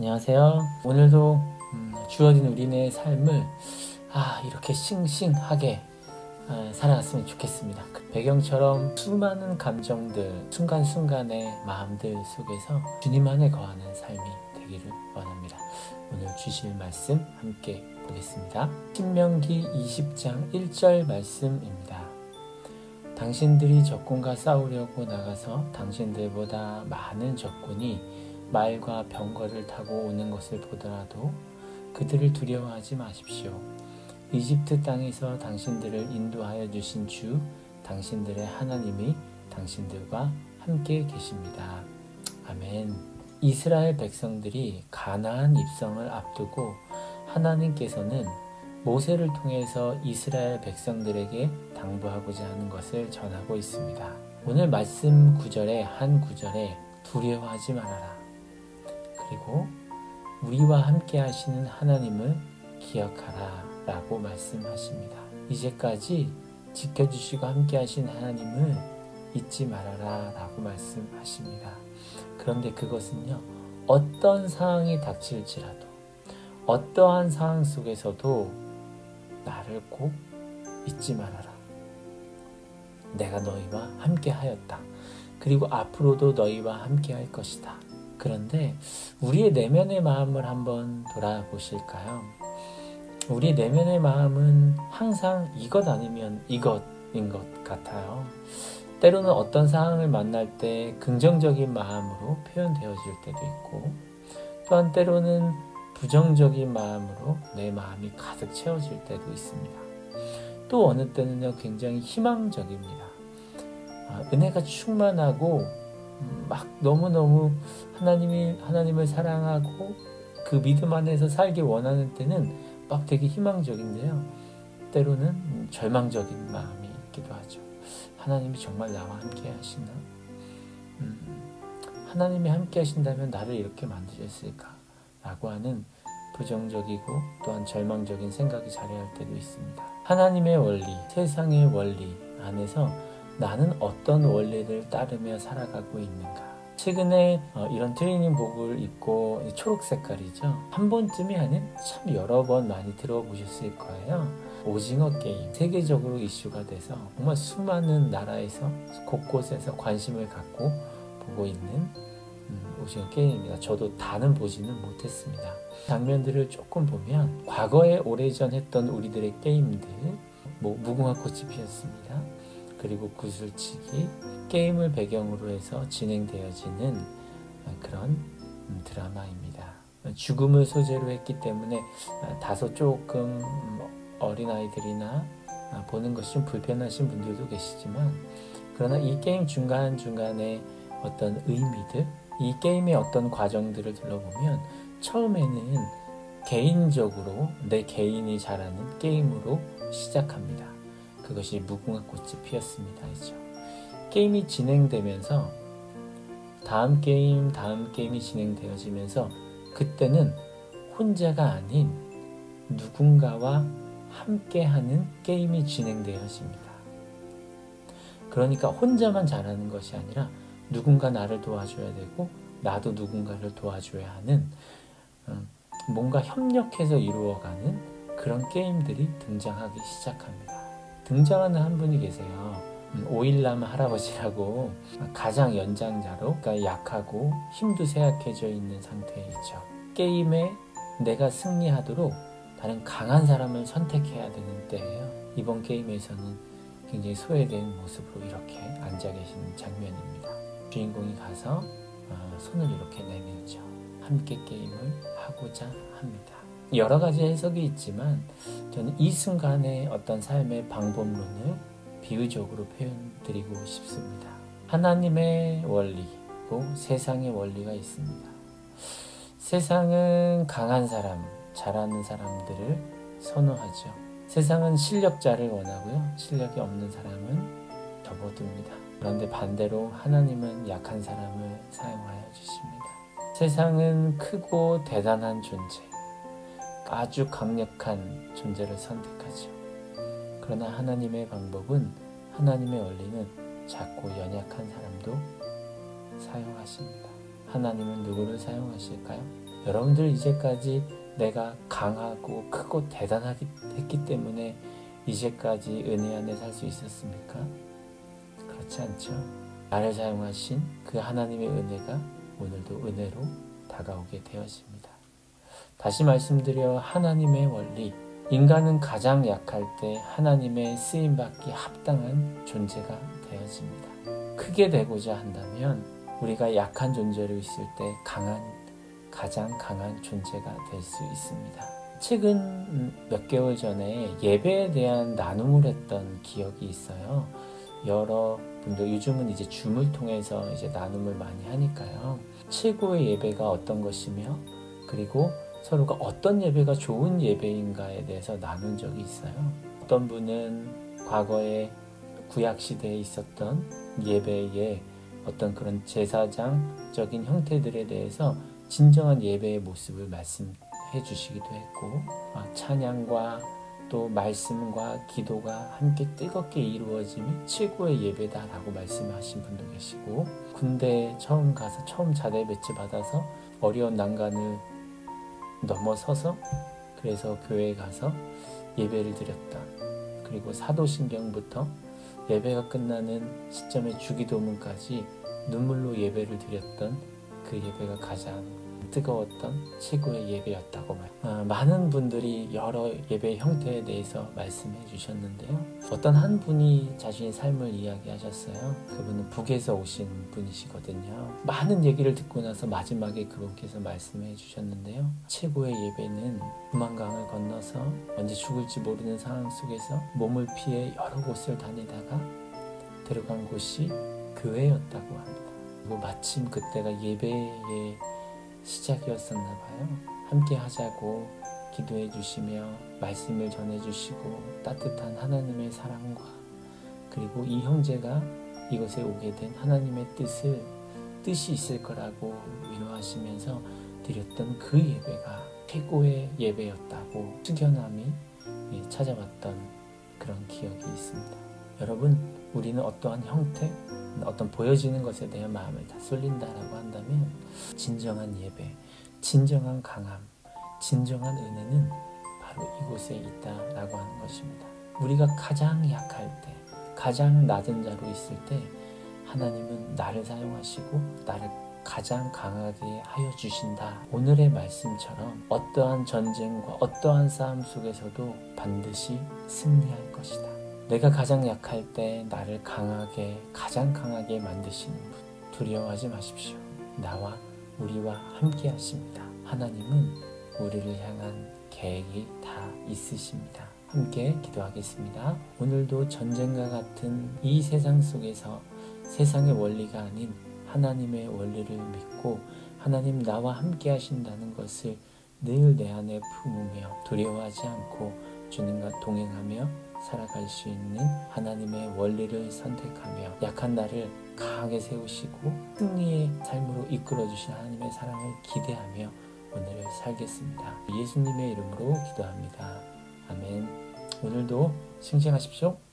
안녕하세요. 오늘도 주어진 우리네 삶을 이렇게 싱싱하게 살아갔으면 좋겠습니다. 배경처럼 수많은 감정들, 순간순간의 마음들 속에서 주님 안에 거하는 삶이 되기를 원합니다. 오늘 주실 말씀 함께 보겠습니다. 신명기 20장 1절 말씀입니다. 당신들이 적군과 싸우려고 나가서 당신들보다 많은 적군이 말과 병거를 타고 오는 것을 보더라도 그들을 두려워하지 마십시오. 이집트 땅에서 당신들을 인도하여 주신 주, 당신들의 하나님이 당신들과 함께 계십니다. 아멘. 이스라엘 백성들이 가나안 입성을 앞두고 하나님께서는 모세를 통해서 이스라엘 백성들에게 당부하고자 하는 것을 전하고 있습니다. 오늘 말씀 구절의 한 구절에 두려워하지 말아라. 그리고 우리와 함께 하시는 하나님을 기억하라 라고 말씀하십니다. 이제까지 지켜주시고 함께 하신 하나님을 잊지 말아라 라고 말씀하십니다. 그런데 그것은요, 어떤 상황이 닥칠지라도 어떠한 상황 속에서도 나를 꼭 잊지 말아라. 내가 너희와 함께 하였다. 그리고 앞으로도 너희와 함께 할 것이다. 그런데 우리의 내면의 마음을 한번 돌아보실까요? 우리 내면의 마음은 항상 이것 아니면 이것인 것 같아요. 때로는 어떤 상황을 만날 때 긍정적인 마음으로 표현되어질 때도 있고, 또한 때로는 부정적인 마음으로 내 마음이 가득 채워질 때도 있습니다. 또 어느 때는요, 굉장히 희망적입니다. 은혜가 충만하고 막 너무너무 하나님을 사랑하고 그 믿음 안에서 살길 원하는 때는 막 되게 희망적인데요, 때로는 절망적인 마음이 있기도 하죠. 하나님이 정말 나와 함께 하시나? 하나님이 함께 하신다면 나를 이렇게 만드셨을까? 라고 하는 부정적이고 또한 절망적인 생각이 자리할 때도 있습니다. 하나님의 원리, 세상의 원리 안에서 나는 어떤 원리를 따르며 살아가고 있는가? 최근에 이런 트레이닝복을 입고 초록 색깔이죠. 한 번쯤이 아닌 참 여러 번 많이 들어보셨을 거예요. 오징어 게임, 세계적으로 이슈가 돼서 정말 수많은 나라에서 곳곳에서 관심을 갖고 보고 있는 오징어 게임입니다. 저도 다는 보지는 못했습니다. 장면들을 조금 보면 과거에 오래전 했던 우리들의 게임들, 무궁화 꽃이 피었습니다. 그리고 구슬치기, 게임을 배경으로 해서 진행되어지는 그런 드라마입니다. 죽음을 소재로 했기 때문에 다소 조금 어린아이들이나 보는 것이 좀 불편하신 분들도 계시지만, 그러나 이 게임 중간중간에 어떤 의미들, 이 게임의 어떤 과정들을 둘러보면 처음에는 개인적으로 내 개인이 잘하는 게임으로 시작합니다. 그것이 무궁화 꽃이 피었습니다. 이죠. 게임이 진행되면서 다음 게임이 진행되어지면서 그때는 혼자가 아닌 누군가와 함께하는 게임이 진행되어집니다. 그러니까 혼자만 잘하는 것이 아니라 누군가 나를 도와줘야 되고 나도 누군가를 도와줘야 하는 뭔가 협력해서 이루어가는 그런 게임들이 등장하기 시작합니다. 등장하는 한 분이 계세요. 오일남 할아버지라고, 가장 연장자로, 그러니까 약하고 힘도 쇠약해져 있는 상태에 있죠. 게임에 내가 승리하도록 다른 강한 사람을 선택해야 되는 때예요. 이번 게임에서는 굉장히 소외된 모습으로 이렇게 앉아 계시는 장면입니다. 주인공이 가서 손을 이렇게 내밀죠. 함께 게임을 하고자 합니다. 여러 가지 해석이 있지만 저는 이 순간의 어떤 삶의 방법론을 비유적으로 표현드리고 싶습니다. 하나님의 원리고 세상의 원리가 있습니다. 세상은 강한 사람, 잘하는 사람들을 선호하죠. 세상은 실력자를 원하고요, 실력이 없는 사람은 접어둡니다. 그런데 반대로 하나님은 약한 사람을 사용하여 주십니다. 세상은 크고 대단한 존재, 아주 강력한 존재를 선택하죠. 그러나 하나님의 방법은, 하나님의 원리는 작고 연약한 사람도 사용하십니다. 하나님은 누구를 사용하실까요? 여러분들 이제까지 내가 강하고 크고 대단했기 때문에 이제까지 은혜 안에 살 수 있었습니까? 그렇지 않죠. 나를 사용하신 그 하나님의 은혜가 오늘도 은혜로 다가오게 되었습니다. 다시 말씀드려 하나님의 원리, 인간은 가장 약할 때 하나님의 쓰임받기 합당한 존재가 되어집니다. 크게 되고자 한다면 우리가 약한 존재로 있을 때 가장 강한 존재가 될 수 있습니다. 최근 몇 개월 전에 예배에 대한 나눔을 했던 기억이 있어요. 여러 분들 요즘은 이제 줌을 통해서 이제 나눔을 많이 하니까요. 최고의 예배가 어떤 것이며 그리고 서로가 어떤 예배가 좋은 예배인가에 대해서 나눈 적이 있어요. 어떤 분은 과거에 구약시대에 있었던 예배의 어떤 그런 제사장적인 형태들에 대해서 진정한 예배의 모습을 말씀해 주시기도 했고, 찬양과 또 말씀과 기도가 함께 뜨겁게 이루어짐이 최고의 예배다라고 말씀하신 분도 계시고, 군대에 처음 가서 처음 자대 배치 받아서 어려운 난간을 넘어서서 그래서 교회에 가서 예배를 드렸던, 그리고 사도신경부터 예배가 끝나는 시점에 주기도문까지 눈물로 예배를 드렸던 그 예배가 가장 뜨거웠던 최고의 예배였다고 많은 분들이 여러 예배 형태에 대해서 말씀해 주셨는데요. 어떤 한 분이 자신의 삶을 이야기하셨어요. 그분은 북에서 오신 분이시거든요. 많은 얘기를 듣고 나서 마지막에 그분께서 말씀해 주셨는데요. 최고의 예배는 두만강을 건너서 언제 죽을지 모르는 상황 속에서 몸을 피해 여러 곳을 다니다가 들어간 곳이 교회였다고 합니다. 그리고 마침 그때가 예배의 시작이었었나 봐요. 함께 하자고 기도해 주시며 말씀을 전해 주시고 따뜻한 하나님의 사랑과 그리고 이 형제가 이곳에 오게 된 하나님의 뜻이 있을 거라고 위로하시면서 드렸던 그 예배가 최고의 예배였다고 숙연함이 찾아왔던 그런 기억이 있습니다. 여러분, 우리는 어떠한 형태, 어떤 보여지는 것에 대한 마음을 다 쏠린다라고 한다면 진정한 예배, 진정한 강함, 진정한 은혜는 바로 이곳에 있다라고 하는 것입니다. 우리가 가장 약할 때, 가장 낮은 자로 있을 때 하나님은 나를 사용하시고 나를 가장 강하게 하여 주신다. 오늘의 말씀처럼 어떠한 전쟁과 어떠한 싸움 속에서도 반드시 승리할 것이다. 내가 가장 약할 때 나를 가장 강하게 만드시는 분, 두려워하지 마십시오. 나와 우리와 함께 하십니다. 하나님은 우리를 향한 계획이 다 있으십니다. 함께 기도하겠습니다. 오늘도 전쟁과 같은 이 세상 속에서 세상의 원리가 아닌 하나님의 원리를 믿고 하나님 나와 함께 하신다는 것을 늘 내 안에 품으며 두려워하지 않고 주님과 동행하며 살아갈 수 있는 하나님의 원리를 선택하며 약한 나를 강하게 세우시고 승리의 삶으로 이끌어주신 하나님의 사랑을 기대하며 오늘을 살겠습니다. 예수님의 이름으로 기도합니다. 아멘. 오늘도 승진하십시오.